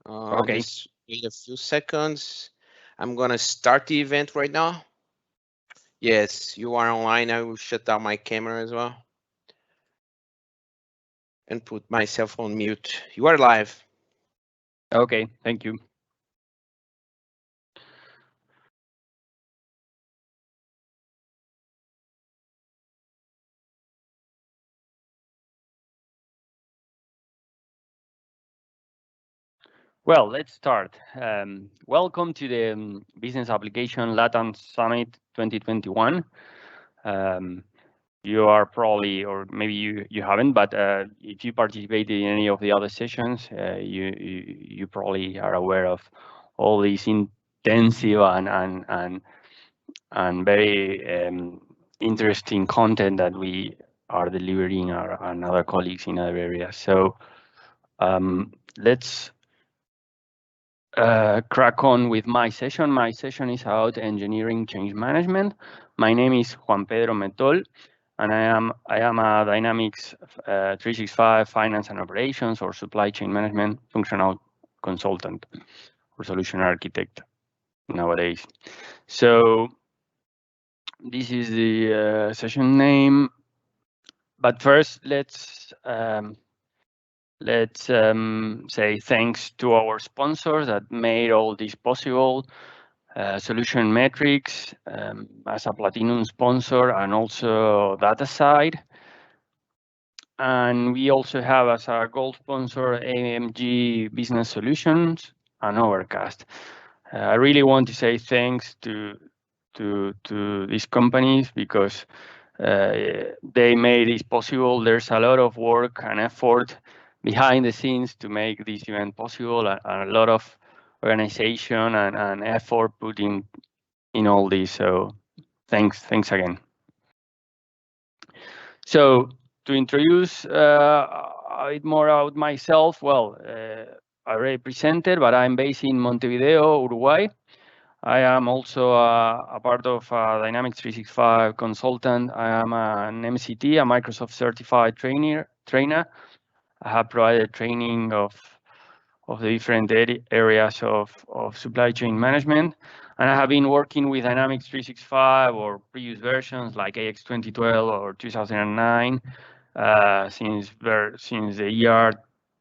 Okay. Just wait a few seconds. I'm gonna start the event right now. Yes, you are online. I will shut down my camera as well and put myself on mute. You are live. Okay, thank you. Well, let's start. Welcome to the Business Application Latam Summit 2021. You are probably, or maybe you haven't, but if you participated in any of the other sessions, you probably are aware of all these intensive and very interesting content that we are delivering and other colleagues in other areas. So let's crack on with my session. My session is about engineering change management. My name is Juan Pedro Methol, and I am a Dynamics 365 finance and operations or supply chain management functional consultant or solution architect nowadays. So this is the session name. But first, let's say thanks to our sponsors that made all this possible. Solution Metrics as a platinum sponsor, and also DataSide. And we also have as a gold sponsor AMG Business Solutions and Overcast. I really want to say thanks to these companies because they made this possible. There's a lot of work and effort behind the scenes to make this event possible, and a lot of organization and effort put in all this. So thanks again. So to introduce a bit more about myself, well, I already presented, but I'm based in Montevideo, Uruguay. I am also a part of Dynamics 365 consultant. I am an MCT, a Microsoft certified trainer. I have provided training of the different areas of supply chain management. And I have been working with Dynamics 365 or previous versions like AX 2012 or 2009 since the year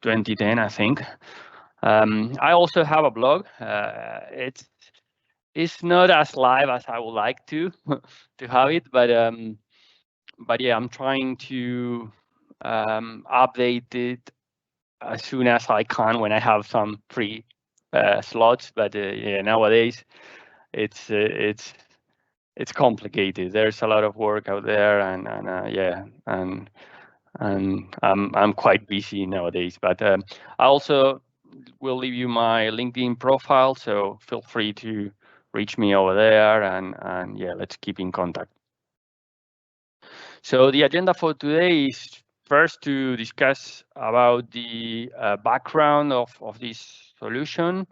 2010, I think. I also have a blog. It's not as live as I would like to have it, but yeah, I'm trying to update it as soon as I can when I have some free slots. But yeah, nowadays it's complicated. There's a lot of work out there, and yeah, and I'm quite busy nowadays. But I also will leave you my LinkedIn profile, so feel free to reach me over there, and yeah, let's keep in contact. So the agenda for today is first to discuss about the background of this solution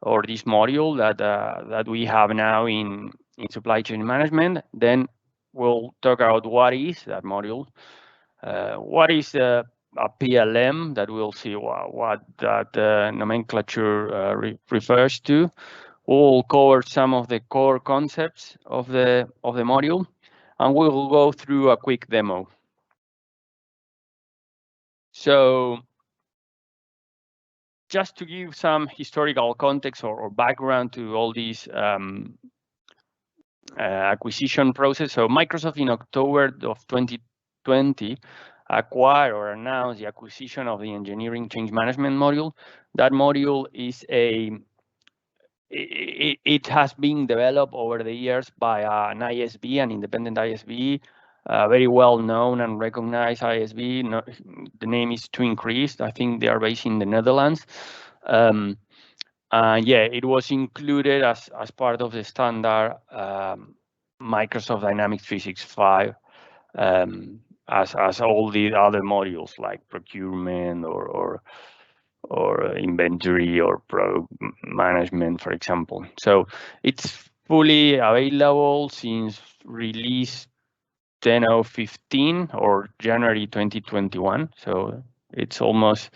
or this module that we have now in supply chain management. Then we'll talk about what is that module, what is a PLM, that we'll see what that nomenclature refers to. We'll cover some of the core concepts of the module, and we'll go through a quick demo. So just to give some historical context or background to all these acquisition process. So Microsoft in October of 2020 acquired or announced the acquisition of the engineering change management module. That module is it has been developed over the years by an ISV, an independent ISV, very well known and recognized ISV. No, the name is Too Increased. I think they are based in the Netherlands. Yeah, it was included as part of the standard Microsoft Dynamics 365 as all the other modules like procurement or inventory or product management, for example. So it's fully available since release 10.0.15 or January 2021. So it's almost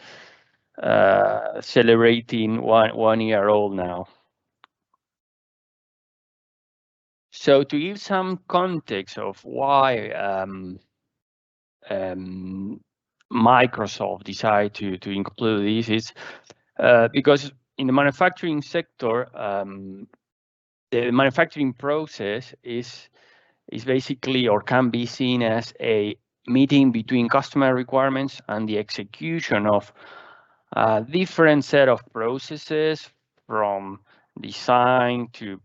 celebrating one year old now. So to give some context of why Microsoft decided to include this is because in the manufacturing sector, the manufacturing process is basically, or can be seen as, a meeting between customer requirements and the execution of a different set of processes, from design to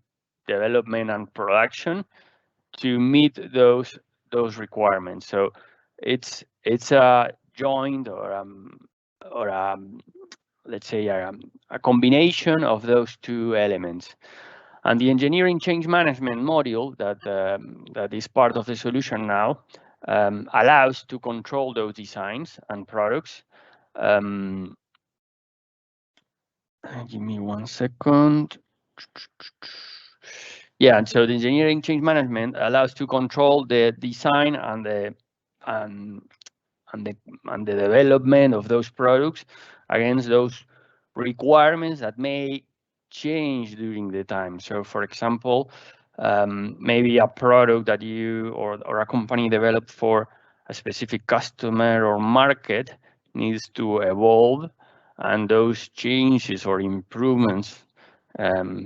development and production, to meet those requirements. So it's a joint, or let's say a combination of those two elements. And the engineering change management module that is part of the solution now allows to control those designs and products. Give me 1 second. Yeah, and so the engineering change management allows to control the design and the development of those products against those requirements that may change during the time. So, for example, maybe a product that you or a company developed for a specific customer or market needs to evolve, and those changes or improvements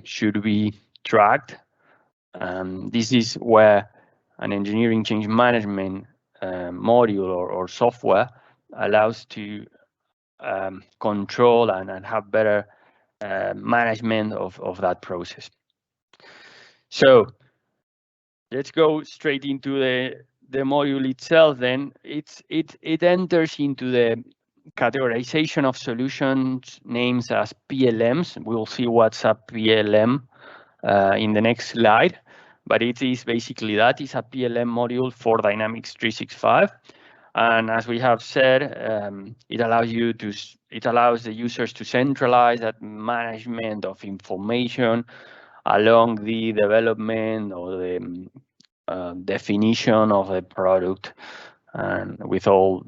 should be tracked. This is where an engineering change management module or software allows to control and have better management of that process. So let's go straight into the module itself. Then it enters into the categorization of solutions names as PLMs. We'll see what's a PLM in the next slide, but it is basically that is a PLM module for Dynamics 365. And as we have said, it allows the users to centralize that management of information along the development or the definition of the product, and with all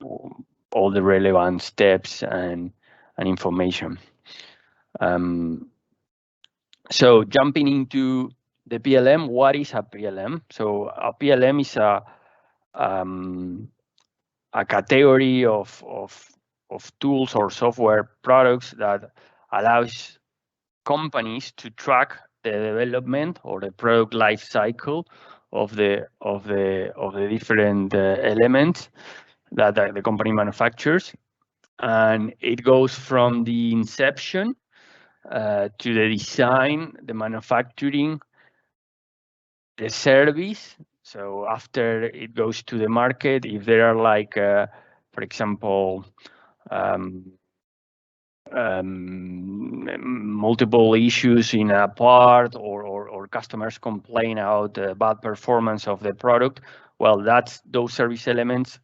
the relevant steps and information. So jumping into the PLM, what is a PLM? So a PLM is a category of tools or software products that allows companies to track the development or the product life cycle of the different elements that the company manufactures, and it goes from the inception to the design, the manufacturing, the service. So after it goes to the market, if there are like, for example, multiple issues in a part, or customers complain about the bad performance of the product, well, those service elements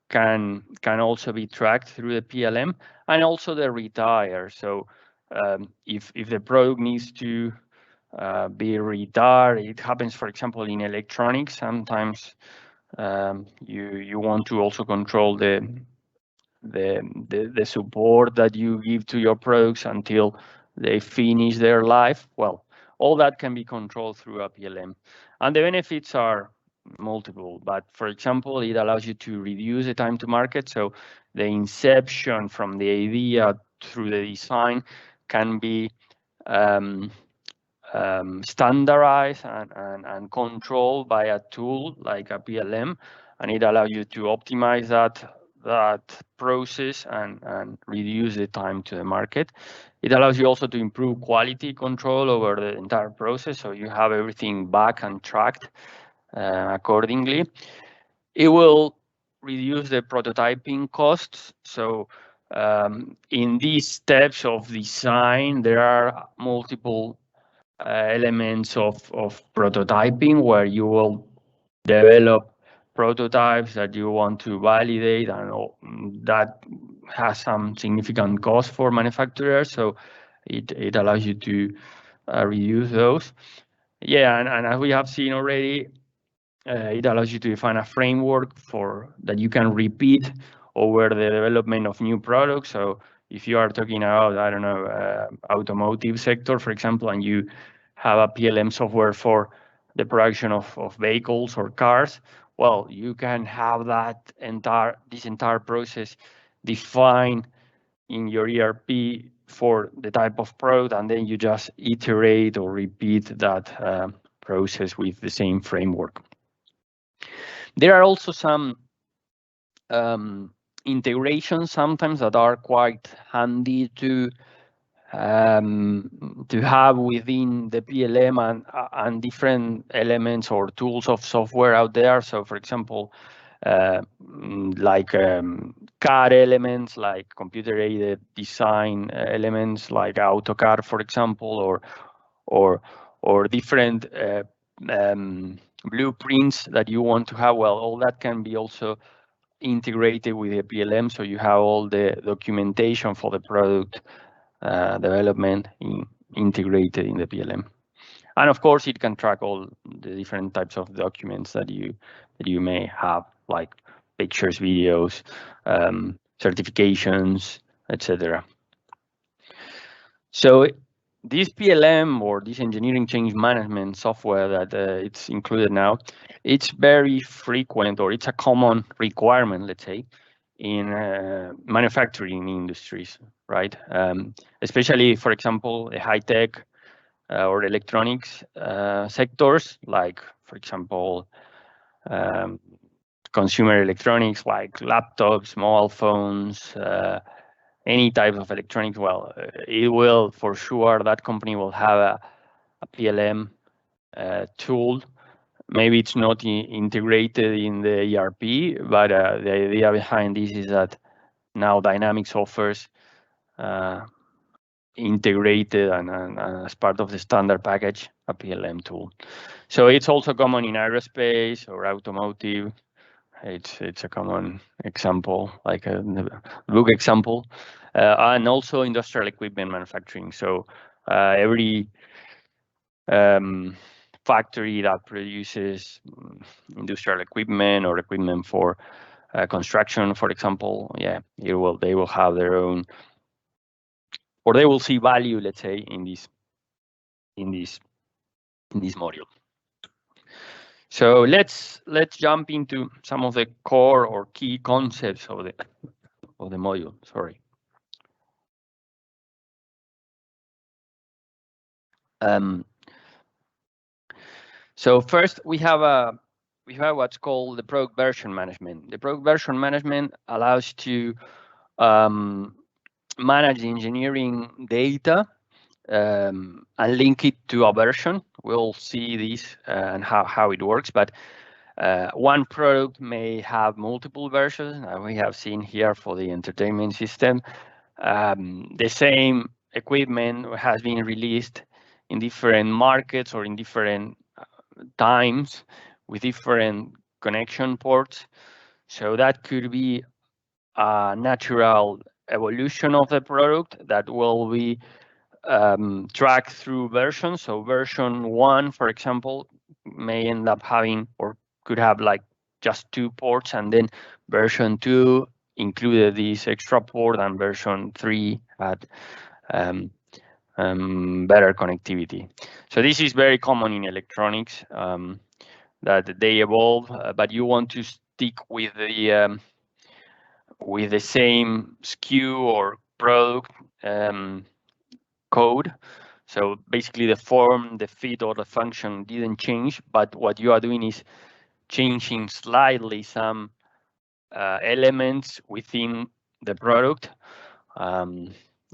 can also be tracked through the PLM, and also the retire. So if the product needs to be retired, it happens, for example, in electronics. Sometimes you want to also control the support that you give to your products until they finish their life. Well, all that can be controlled through a PLM, and the benefits are multiple. But for example, it allows you to reduce the time to market. So the inception from the idea through the design can be standardized and controlled by a tool like a PLM, and it allows you to optimize that process and reduce the time to the market. It allows you also to improve quality control over the entire process, so you have everything back and tracked accordingly. It will reduce the prototyping costs. So in these steps of design, there are multiple elements of prototyping where you will develop prototypes that you want to validate, and that has some significant cost for manufacturers. So it allows you to reduce those. Yeah, and as we have seen already, it allows you to define a framework that you can repeat over the development of new products. So if you are talking about, I don't know, automotive sector, for example, and you have a PLM software for the production of vehicles or cars, well, you can have this entire process defined in your ERP for the type of product, and then you just iterate or repeat that process with the same framework. There are also some integrations sometimes that are quite handy to have within the PLM and different elements or tools of software out there. So, for example, like CAD elements, like computer-aided design elements, like AutoCAD, for example, or different blueprints that you want to have. Well, all that can be also integrated with the PLM, so you have all the documentation for the product development integrated in the PLM. And of course, it can track all the different types of documents that you may have, like pictures, videos, certifications, etc. So this PLM, or this engineering change management software that it's included now, it's very frequent, or it's a common requirement, let's say, in manufacturing industries, right? Especially, for example, the high tech or electronics sectors, like, for example, consumer electronics like laptops, mobile phones, any type of electronics. Well, it will, for sure, that company will have a PLM tool. Maybe it's not integrated in the ERP, but the idea behind this is that now Dynamics offers integrated and as part of the standard package, a PLM tool. So it's also common in aerospace or automotive. It's a common example, like a book example, and also industrial equipment manufacturing. So every factory that produces industrial equipment or equipment for construction, for example, yeah, they will have their own, or they will see value, let's say, in this module. So let's jump into some of the core or key concepts of the module. Sorry. So first we have what's called the product version management. The product version management allows to manage the engineering data and link it to a version. We'll see this and how it works, but one product may have multiple versions. We have seen here for the entertainment system, the same equipment has been released in different markets or in different times with different connection ports. So that could be a natural evolution of the product that will be tracked through versions. So version 1, for example, may end up having or could have like just 2 ports, and then version 2 included this extra port, and version 3 had better connectivity. So this is very common in electronics, that they evolve, but you want to stick with the same SKU or product code. So basically the form, the fit, or the function didn't change, but what you are doing is changing slightly some elements within the product.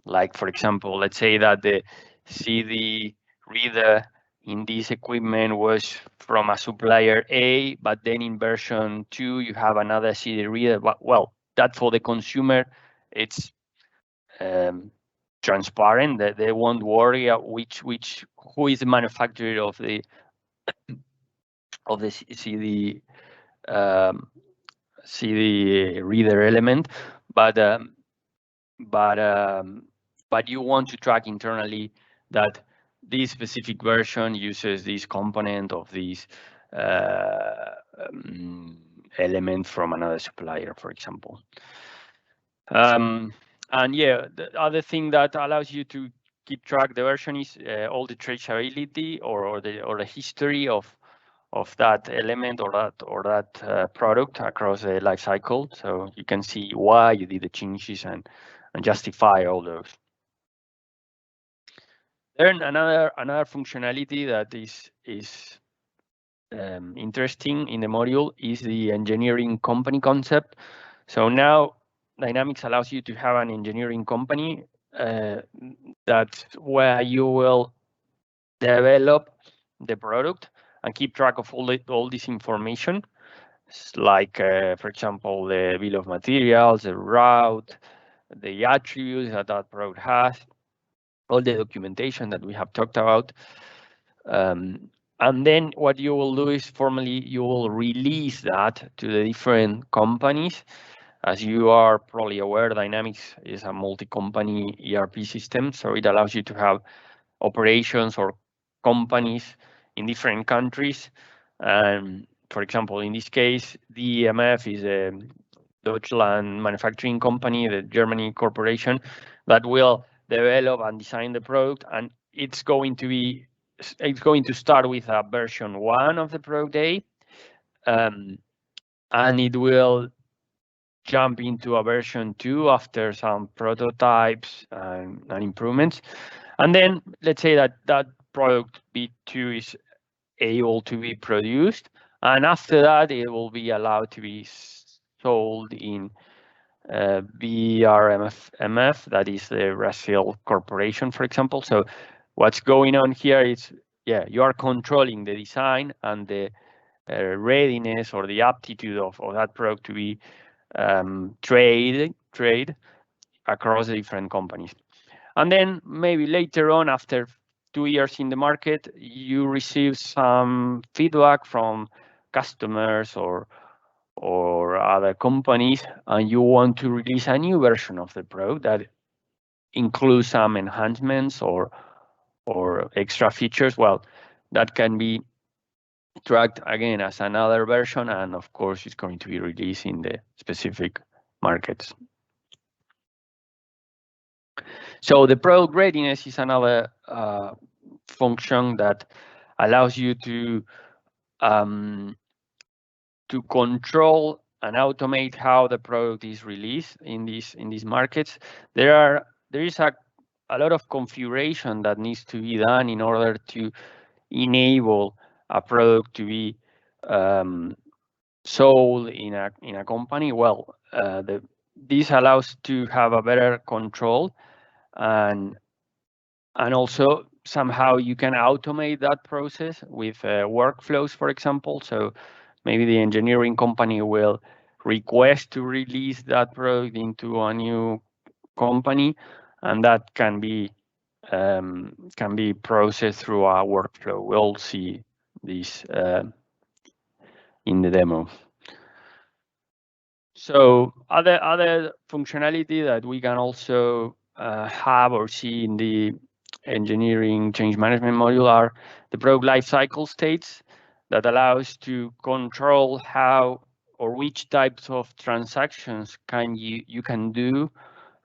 Like, for example, let's say that the CD reader in this equipment was from a supplier A, but then in version 2 you have another CD reader. Well, that for the consumer, it's transparent, that they won't worry who is the manufacturer of the CD CD reader element, but you want to track internally that this specific version uses this component of this element from another supplier, for example. And yeah, the other thing that allows you to keep track the version is all the traceability or the history of that element or that product across the life cycle. So you can see why you did the changes and justify all those. Then another functionality that is interesting in the module is the engineering company concept. So now Dynamics allows you to have an engineering company that's where you will develop the product and keep track of all this information, like, for example, the bill of materials, the route, the attributes that that product has, all the documentation that we have talked about. And then what you will do is formally you will release that to the different companies. As you are probably aware, Dynamics is a multi-company ERP system, so it allows you to have operations or companies in different countries. For example, in this case, DMF is a Deutschland manufacturing company, the Germany corporation, that will develop and design the product, and it's going to start with a version 1 of the product A, and it will jump into a version 2 after some prototypes and improvements. And then let's say that product B2 is able to be produced, and after that it will be allowed to be sold in BRMF, that is the Brazil corporation, for example. So what's going on here is, yeah, you are controlling the design and the readiness or the aptitude of that product to be trade across the different companies. And then maybe later on, after 2 years in the market, you receive some feedback from customers or other companies, and you want to release a new version of the product that includes some enhancements or extra features. Well, that can be tracked again as another version, and of course it's going to be released in the specific markets. So the product readiness is another function that allows you to control and automate how the product is released in these markets. There is a lot of configuration that needs to be done in order to enable a product to be sold in a company. Well, this allows to have a better control, and also somehow you can automate that process with workflows, for example. So maybe the engineering company will request to release that product into a new company, and that can be processed through a workflow. We'll see this in the demo. So other functionality that we can also have or see in the engineering change management module are the product lifecycle states that allows to control how or which types of transactions you can do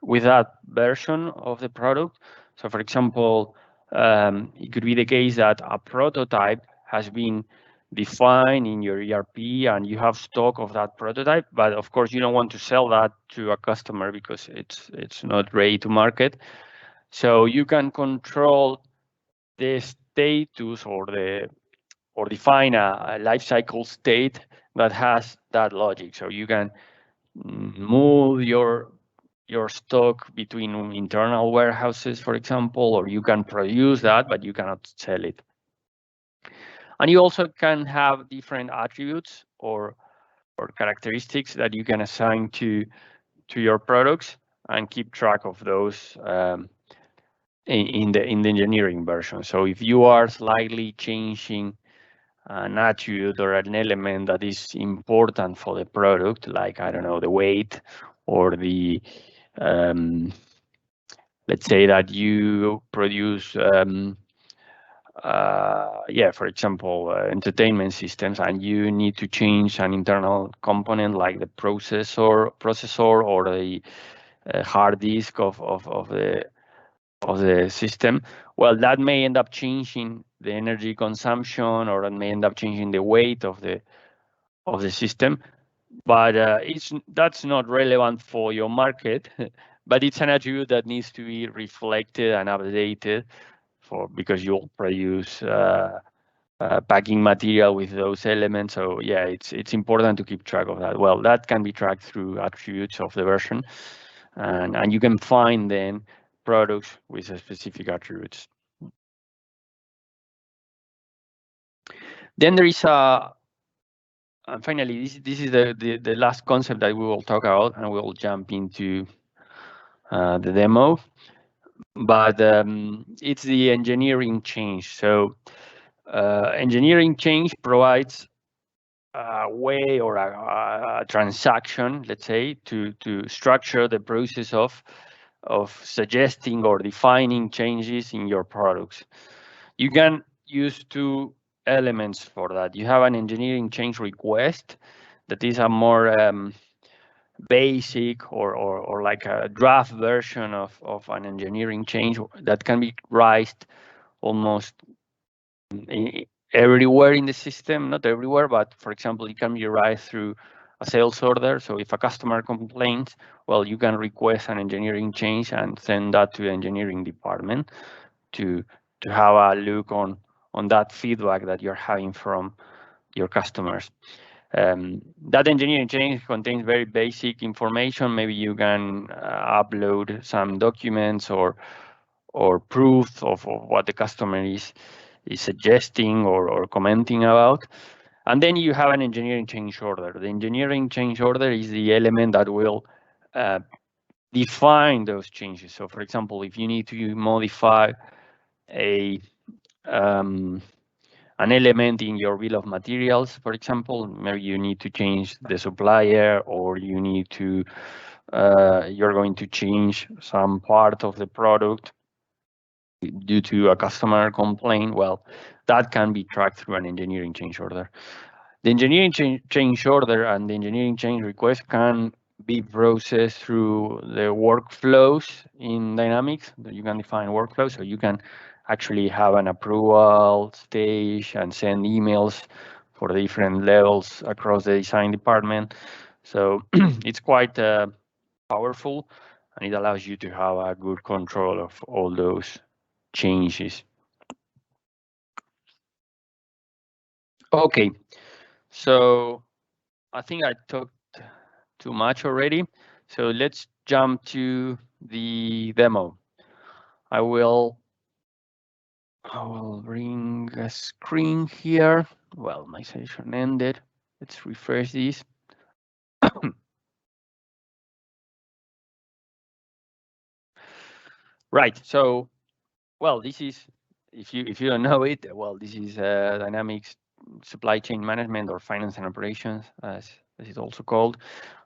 with that version of the product. So for example, it could be the case that a prototype has been defined in your ERP and you have stock of that prototype, but of course you don't want to sell that to a customer because it's not ready to market. So you can control the status or define a lifecycle state that has that logic. So you can move your stock between internal warehouses, for example, or you can produce that, but you cannot sell it. And you also can have different attributes or characteristics that you can assign to your products and keep track of those in the engineering version. So if you are slightly changing an attribute or an element that is important for the product, like, I don't know, the weight or the let's say that you produce for example, entertainment systems, and you need to change an internal component like the processor or the hard disk of the system, well, that may end up changing the energy consumption, or it may end up changing the weight of the system. But that's not relevant for your market, but it's an attribute that needs to be reflected and updated because you'll produce packing material with those elements. So yeah, it's important to keep track of that. Well, that can be tracked through attributes of the version, and you can find then products with specific attributes. Then there is and finally, this is the last concept that we will talk about, and we'll jump into the demo. But it's the engineering change. So engineering change provides a way or a transaction, let's say, to structure the process of suggesting or defining changes in your products. You can use two elements for that. You have an engineering change request that is a more basic or like a draft version of an engineering change that can be raised almost everywhere in the system, not everywhere, but for example, it can be raised through a sales order. So if a customer complains, well, you can request an engineering change and send that to the engineering department to have a look on that feedback that you're having from your customers. That engineering change contains very basic information. Maybe you can upload some documents or proof of what the customer is suggesting or commenting about. And then you have an engineering change order. The engineering change order is the element that will define those changes. So for example, if you need to modify an element in your bill of materials, for example, maybe you need to change the supplier, or you need to you're going to change some part of the product due to a customer complaint. Well, that can be tracked through an engineering change order. The engineering change order and the engineering change request can be processed through the workflows in Dynamics. You can define workflows, so you can actually have an approval stage and send emails for the different levels across the design department. So it's quite powerful, and it allows you to have a good control of all those changes. Okay, so I think I talked too much already. So let's jump to the demo. I will bring a screen here. Well, my session ended. Let's refresh this. Right. So, well, this is, if you don't know it, well, this is Dynamics Supply Chain Management, or Finance and Operations, as it's also called.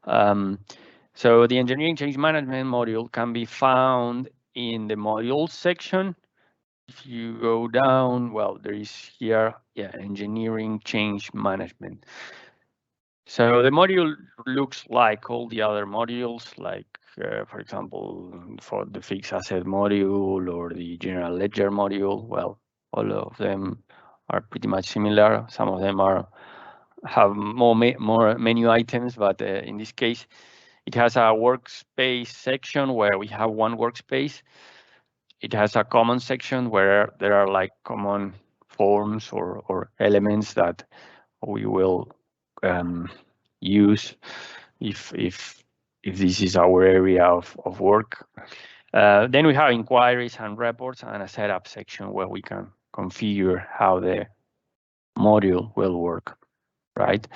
So the engineering change management module can be found in the modules section. If you go down, well, there is here, yeah, engineering change management. So the module looks like all the other modules, like, for example, for the fixed asset module or the general ledger module. Well, all of them are pretty much similar. Some of them have more menu items, but in this case, it has a workspace section where we have one workspace. It has a common section where there are like common forms or elements that we will use if this is our area of work. Then we have inquiries and reports, and a setup section where we can configure how the module will work, right?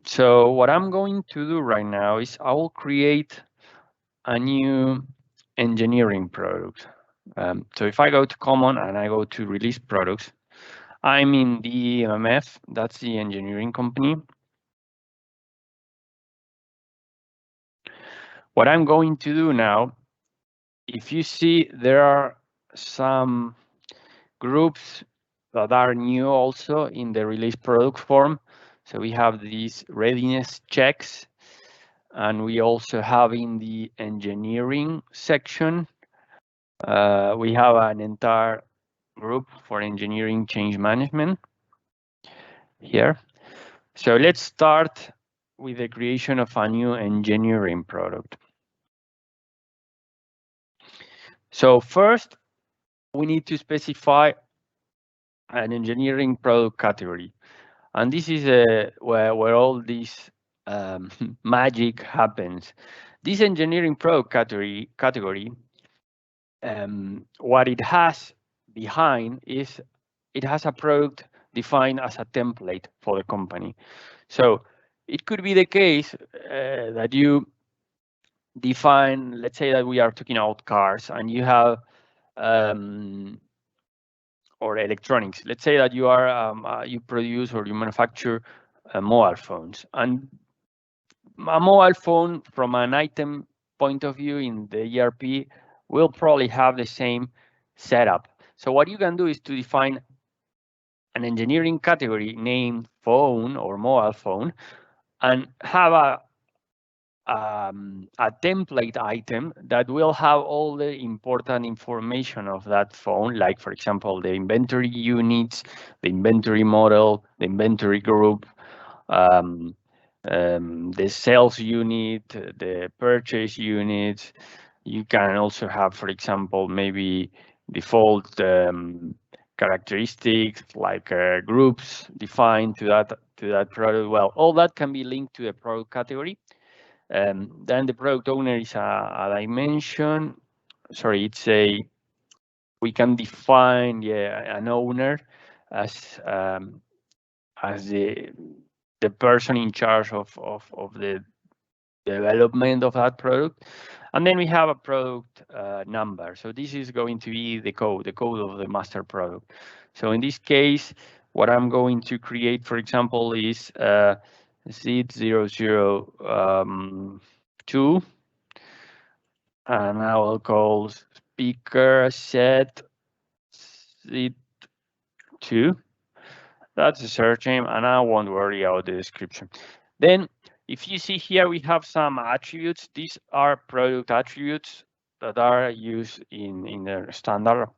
So what I'm going to do right now is I will create a new engineering product. So if I go to common and I go to release products, I'm in the MMF, that's the engineering company. What I'm going to do now, if you see, there are some groups that are new also in the release product form. So we have these readiness checks. And we also have in the engineering section, we have an entire group for engineering change management here. So let's start with the creation of a new engineering product. So first, we need to specify an engineering product category. And this is where all this magic happens. This engineering product category, what it has behind is it has a product defined as a template for the company. So it could be the case that you define, let's say that we are talking about cars and you have or electronics. Let's say that you are you produce or you manufacture mobile phones, and a mobile phone from an item point of view in the ERP will probably have the same setup. So what you can do is to define an engineering category named phone or mobile phone and have a template item that will have all the important information of that phone, like, for example, the inventory units, the inventory model, the inventory group, the sales unit, the purchase units. You can also have, for example, maybe default characteristics like groups defined to that product. Well, all that can be linked to the product category. Then the product owner is a dimension. Sorry, we can define an owner as the person in charge of the development of that product. And then we have a product number. So this is going to be the code of the master product. So in this case, what I'm going to create, for example, is Z002, and I will call speaker set Z2. That's the search name, and I won't worry about the description. Then, if you see here, we have some attributes. These are product attributes that are used in the standard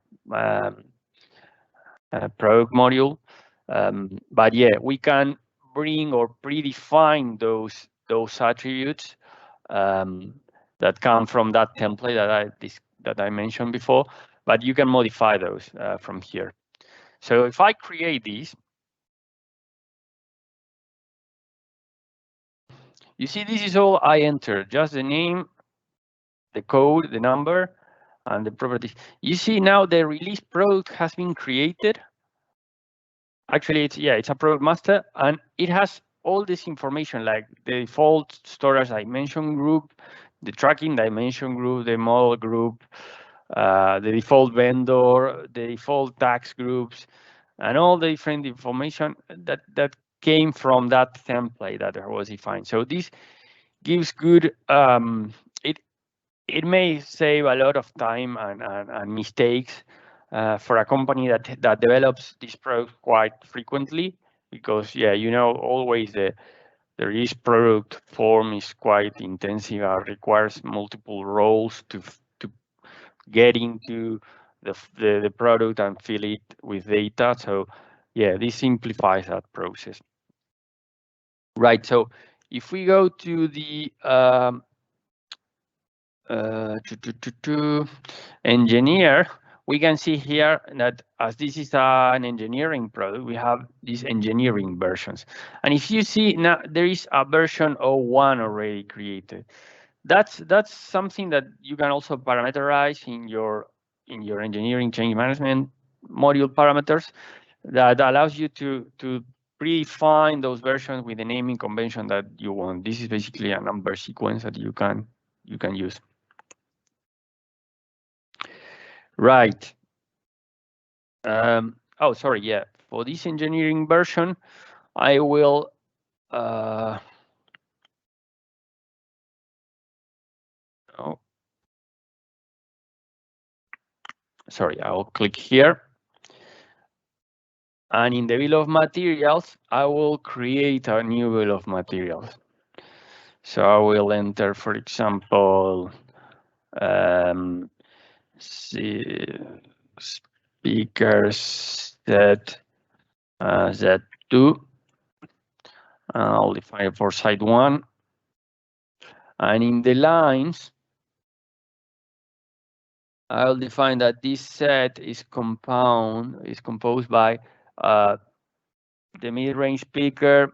product module. But yeah, we can bring or predefine those attributes that come from that template that I mentioned before. But you can modify those from here. So if I create these, you see, this is all I entered, just the name, the code, the number, and the properties. You see now the release product has been created. Actually, it's a product master, and it has all this information like the default storage dimension group, the tracking dimension group, the model group, the default vendor, the default tax groups, and all the different information that came from that template that was defined. So this gives good, it may save a lot of time and mistakes for a company that develops this product quite frequently, because always the release product form is quite intensive and requires multiple roles to get into the product and fill it with data. So yeah, this simplifies that process. Right, so if we go to the engineer, we can see here that as this is an engineering product, we have these engineering versions. And if you see now, there is a version 01 already created. That's something that you can also parameterize in your engineering change management module parameters that allows you to predefine those versions with the naming convention that you want. This is basically a number sequence that you can use. Right. Oh, sorry. Yeah. For this engineering version, I will. Oh. Sorry. I will click here. And in the bill of materials, I will create a new bill of materials. So I will enter, for example, speakers set Z2. I'll define it for site 1. And in the lines, I'll define that this set is composed by the mid-range speaker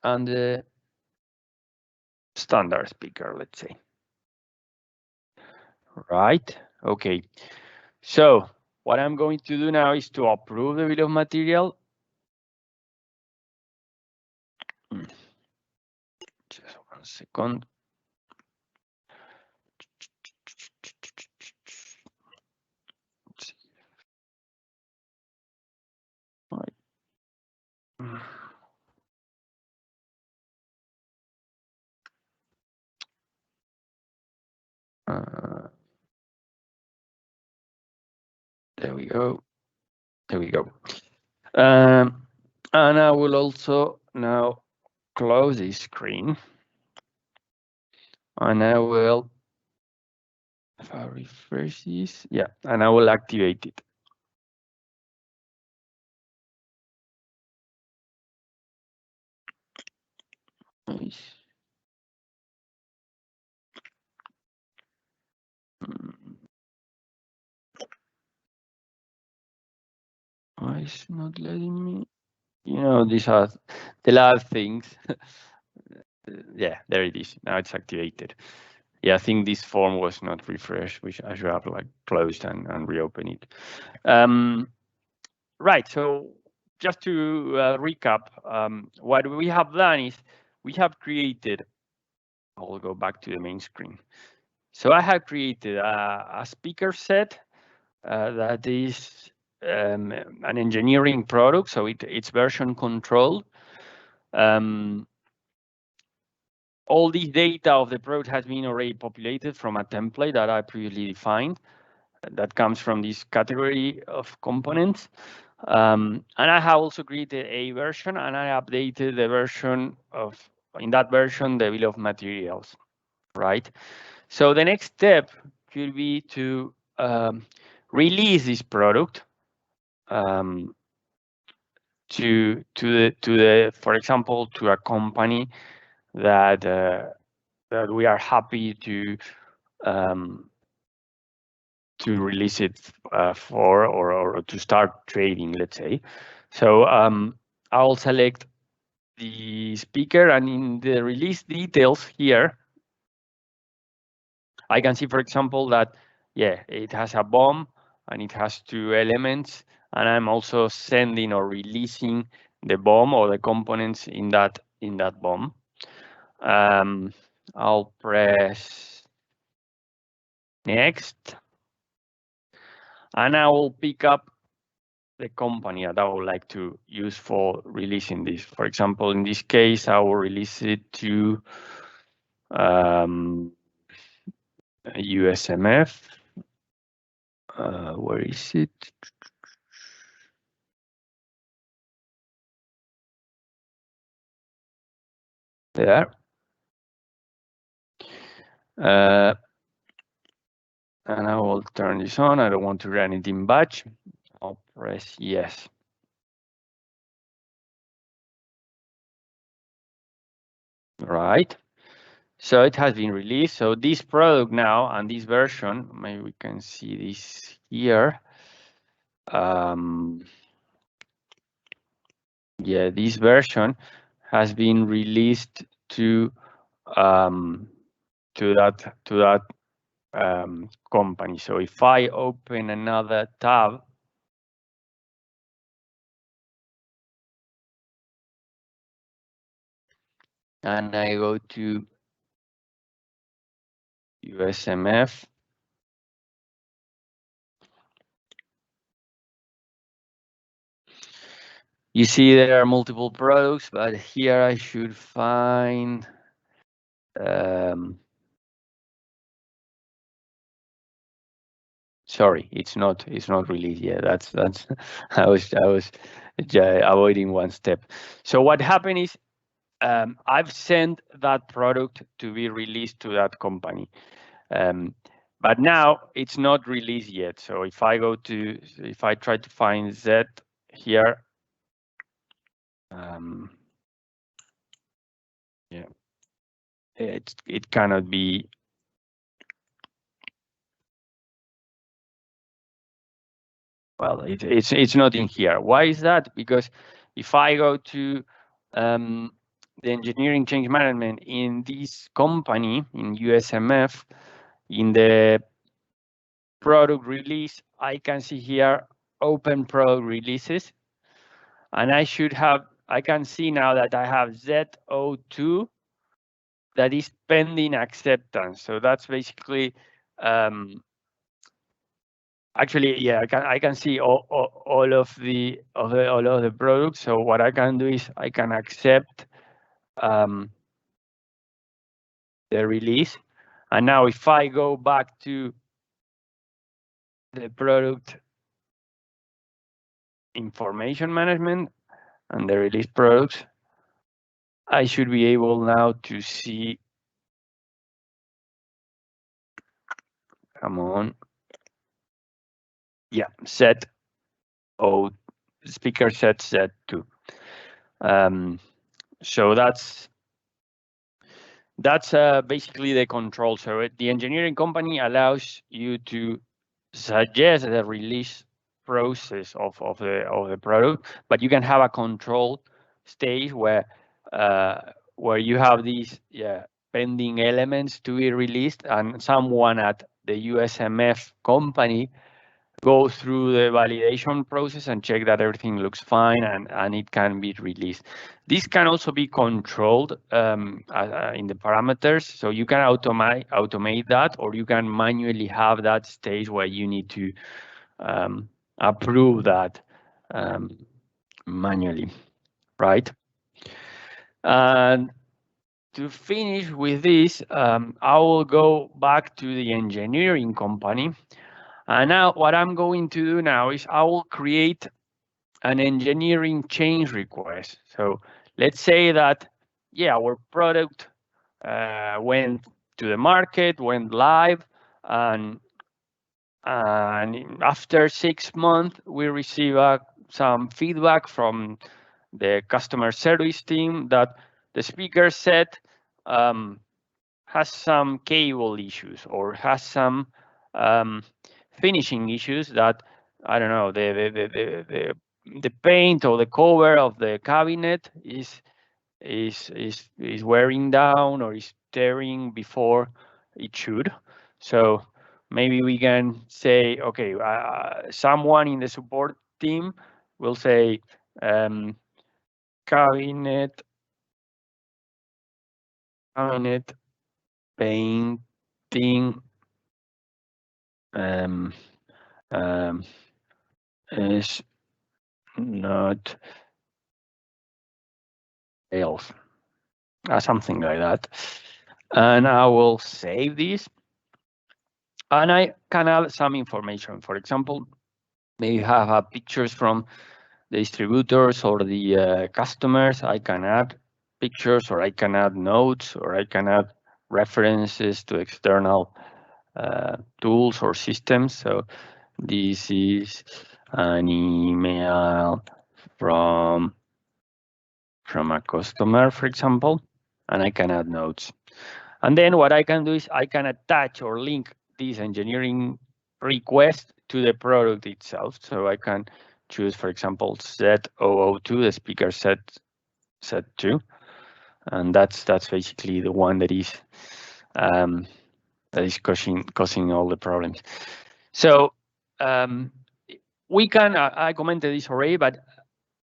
and the standard speaker, let's say. Right, okay. So what I'm going to do now is to approve the bill of material. Just 1 second. There we go. There we go. And I will also now close this screen. And I will, if I refresh this, yeah, and I will activate it. Nice. Why is not letting me? You know, these are the last things. Yeah, there it is. Now it's activated. Yeah, I think this form was not refreshed, which I should have like closed and reopen it. Right, so just to recap, what we have done is we have created, I'll go back to the main screen. So I have created a speaker set that is an engineering product, so it's version controlled. All this data of the product has been already populated from a template that I previously defined that comes from this category of components. And I have also created a version and I updated the version in that version, the bill of materials, right? So the next step could be to release this product to the, for example, to a company that we are happy to release it for or to start trading, let's say. So I'll select the speaker, and in the release details here, I can see, for example, that yeah, it has a BOM and it has 2 elements, and I'm also sending or releasing the BOM or the components in that BOM. I'll press next, and I will pick up the company that I would like to use for releasing this. For example, in this case, I will release it to USMF. Where is it? There. And I will turn this on. I don't want to run it in batch. I'll press yes. Right. So it has been released. So this product now and this version, maybe we can see this here. Yeah, this version has been released to that company. So if I open another tab, and I go to USMF, you see there are multiple products, but here I should find sorry, it's not released yet. That's I was avoiding one step. So what happened is I've sent that product to be released to that company. But now it's not released yet. So if I try to find Z here, yeah, it cannot be. Well, it's not in here. Why is that? Because if I go to the engineering change management in this company, in USMF, in the product release, I can see here open product releases. And I can see now that I have Z02 that is pending acceptance. So that's basically, actually, yeah, I can see all of the products. So what I can do is I can accept the release. And now if I go back to the product information management and the release products, I should be able now to see, come on. Yeah, speaker set Z2. So that's basically the control. So the engineering company allows you to suggest the release process of the product, but you can have a control stage where you have these pending elements to be released, and someone at the USMF company go through the validation process and check that everything looks fine and it can be released. This can also be controlled in the parameters. So you can automate that, or you can manually have that stage where you need to approve that manually, right? And to finish with this, I will go back to the engineering company. And now what I'm going to do now is I will create an engineering change request. So let's say that, yeah, our product went to the market, went live, and after 6 months, we receive some feedback from the customer service team that the speaker set has some cable issues or has some finishing issues that, I don't know, the paint or the cover of the cabinet is wearing down or is tearing before it should. So maybe we can say, okay, someone in the support team will say cabinet painting is not else, something like that. And I will save this. And I can add some information. For example, maybe have pictures from the distributors or the customers. I can add pictures, or I can add notes, or I can add references to external tools or systems. So this is an email from a customer, for example, and I can add notes. And then what I can do is I can attach or link this engineering request to the product itself. So I can choose, for example, Z002, the speaker set 2, and that's basically the one that is causing all the problems. So we can, I commented this already, but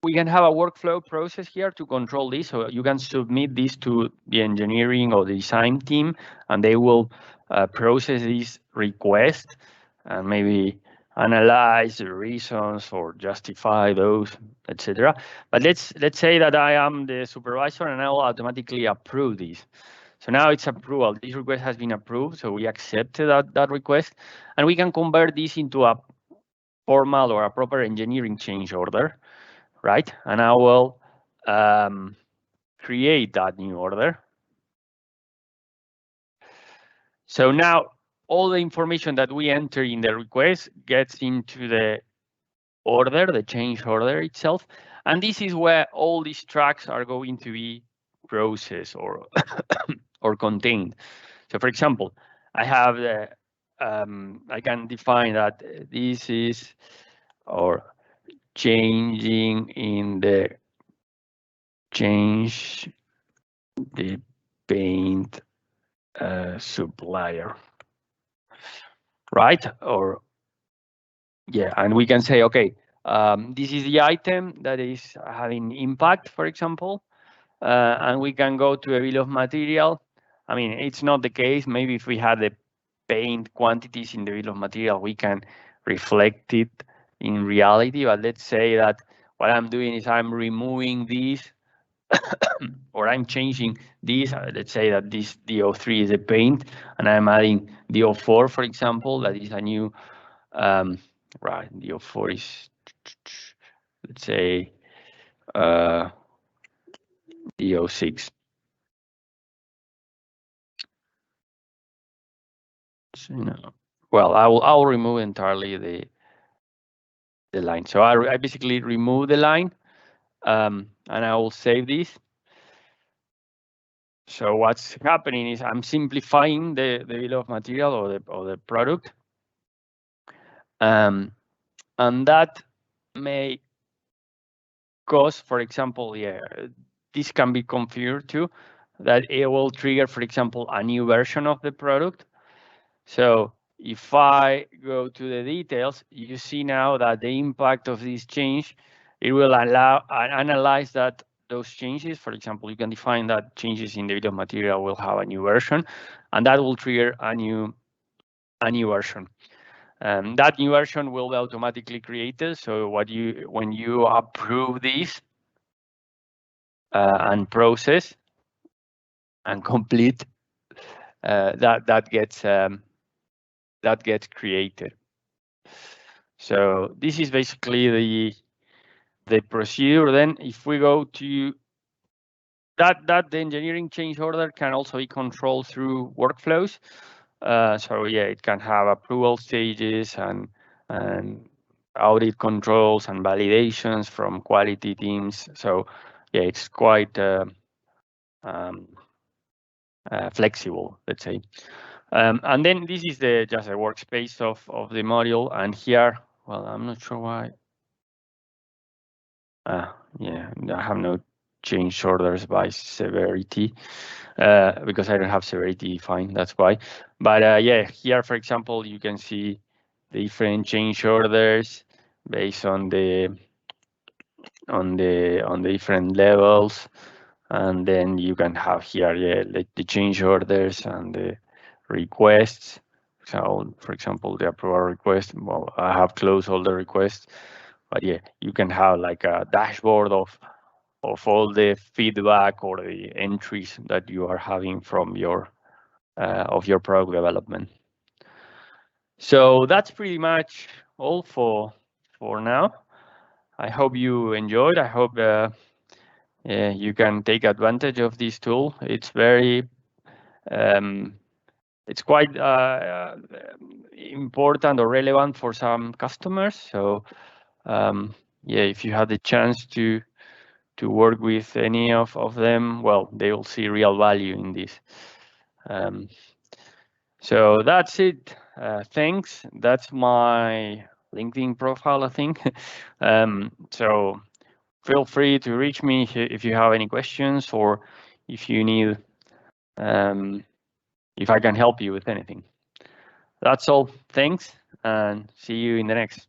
we can have a workflow process here to control this. So you can submit this to the engineering or the design team, and they will process this request and maybe analyze the reasons or justify those, etc. But let's say that I am the supervisor and I will automatically approve this. So now it's approval. This request has been approved, so we accepted that request, and we can convert this into a formal or a proper engineering change order, right? And I will create that new order. So now all the information that we enter in the request gets into the order, the change order itself. And this is where all these tracks are going to be processed or or contained. So for example, I have the I can define that this is or changing in the change the paint supplier, right? Or yeah, and we can say, okay, this is the item that is having impact, for example, and we can go to a bill of material. I mean, it's not the case. Maybe if we had the paint quantities in the bill of material, we can reflect it in reality. But let's say that what I'm doing is I'm removing these or I'm changing these. Let's say that this DO3 is a paint and I'm adding DO4, for example, that is a new, right, DO4 is, let's say, DO6. So, no. Well, I'll remove entirely the line. So I basically remove the line, and I will save this. So what's happening is I'm simplifying the bill of material or the product, and that may cause, for example, yeah, this can be configured too, that it will trigger, for example, a new version of the product. So if I go to the details, you see now that the impact of this change, it will allow analyze that those changes. For example, you can define that changes in the bill of material will have a new version, and that will trigger a new version. That new version will be automatically created. So when you approve this and process and complete, that gets created. So this is basically the procedure. Then if we go to that the engineering change order can also be controlled through workflows. So yeah, it can have approval stages and audit controls and validations from quality teams. So yeah, it's quite flexible, let's say. And then this is just a workspace of the module. And here, well, I'm not sure why. Yeah, I have no change orders by severity because I don't have severity defined. That's why. But yeah, here, for example, you can see the different change orders based on the different levels, and then you can have here, yeah, the change orders and the requests. So, for example, the approval request. Well, I have closed all the requests, but yeah, you can have like a dashboard of all the feedback or the entries that you are having from your of your product development. So that's pretty much all for now. I hope you enjoyed. I hope you can take advantage of this tool. It's very it's quite important or relevant for some customers. So yeah, if you have the chance to work with any of them, well, they will see real value in this. So that's it. Thanks. That's my LinkedIn profile, I think. So feel free to reach me if you have any questions or if you need, if I can help you with anything. That's all. Thanks, and see you in the next.